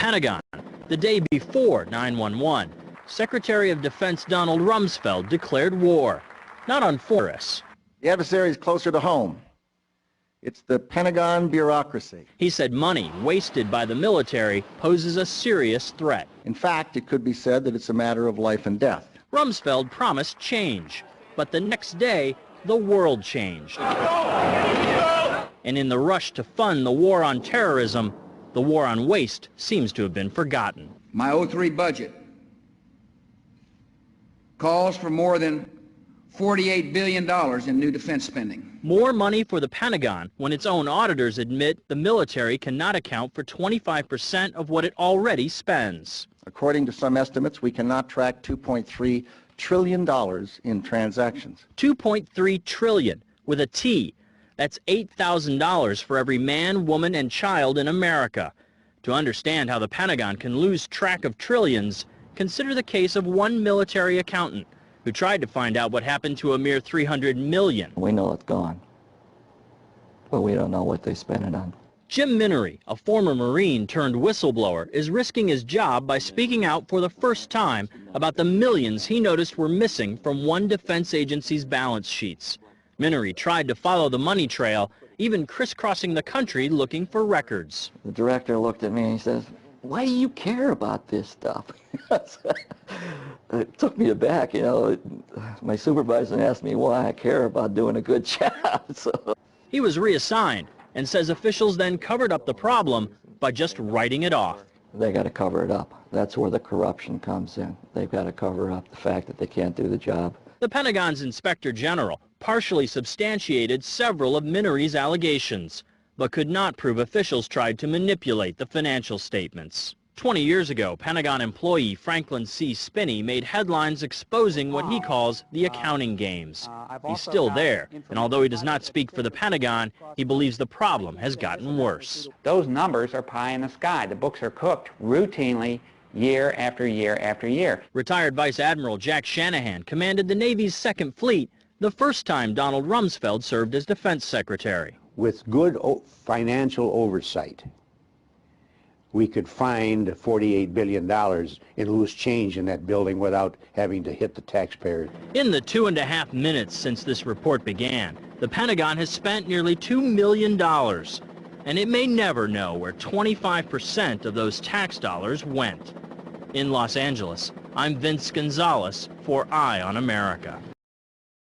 Pentagon, the day before 9/11, Secretary of Defense Donald Rumsfeld declared war, not on foreigners. The adversary is closer to home. It's the Pentagon bureaucracy. He said money wasted by the military poses a serious threat. In fact, it could be said that it's a matter of life and death. Rumsfeld promised change, but the next day, the world changed. And in the rush to fund the war on terrorism, the war on waste seems to have been forgotten. My '03 budget calls for more than $48 billion in new defense spending. More money for the Pentagon when its own auditors admit the military cannot account for 25% of what it already spends. According to some estimates, we cannot track $2.3 trillion in transactions. $2.3 trillion with a T. That's $8,000 for every man, woman, and child in America. To understand how the Pentagon can lose track of trillions, consider the case of one military accountant who tried to find out what happened to a mere $300 million. We know it's gone, but we don't know what they spent it on. Jim Minery, a former Marine turned whistleblower, is risking his job by speaking out for the first time about the millions he noticed were missing from one defense agency's balance sheets. Minery tried to follow the money trail, even crisscrossing the country looking for records. The director looked at me and he says, "Why do you care about this stuff?" It took me aback, you know. My supervisor asked me why I care about doing a good job. So. He was reassigned and says officials then covered up the problem by just writing it off. They got to cover it up. That's where the corruption comes in. They've got to cover up the fact that they can't do the job. The Pentagon's Inspector General partially substantiated several of Minery's allegations, but could not prove officials tried to manipulate the financial statements. 20 years ago, Pentagon employee Franklin C. Spinney made headlines exposing what he calls the accounting games. He's still there, and although he does not speak for the Pentagon, he believes the problem has gotten worse. Those numbers are pie in the sky. The books are cooked routinely year after year after year. Retired Vice Admiral Jack Shanahan commanded the Navy's Second Fleet the first time Donald Rumsfeld served as Defense Secretary. With good financial oversight, we could find $48 billion in loose change in that building without having to hit the taxpayers. In the 2.5 minutes since this report began, the Pentagon has spent nearly $2 million, and it may never know where 25% of those tax dollars went. In Los Angeles, I'm Vince Gonzalez for Eye on America.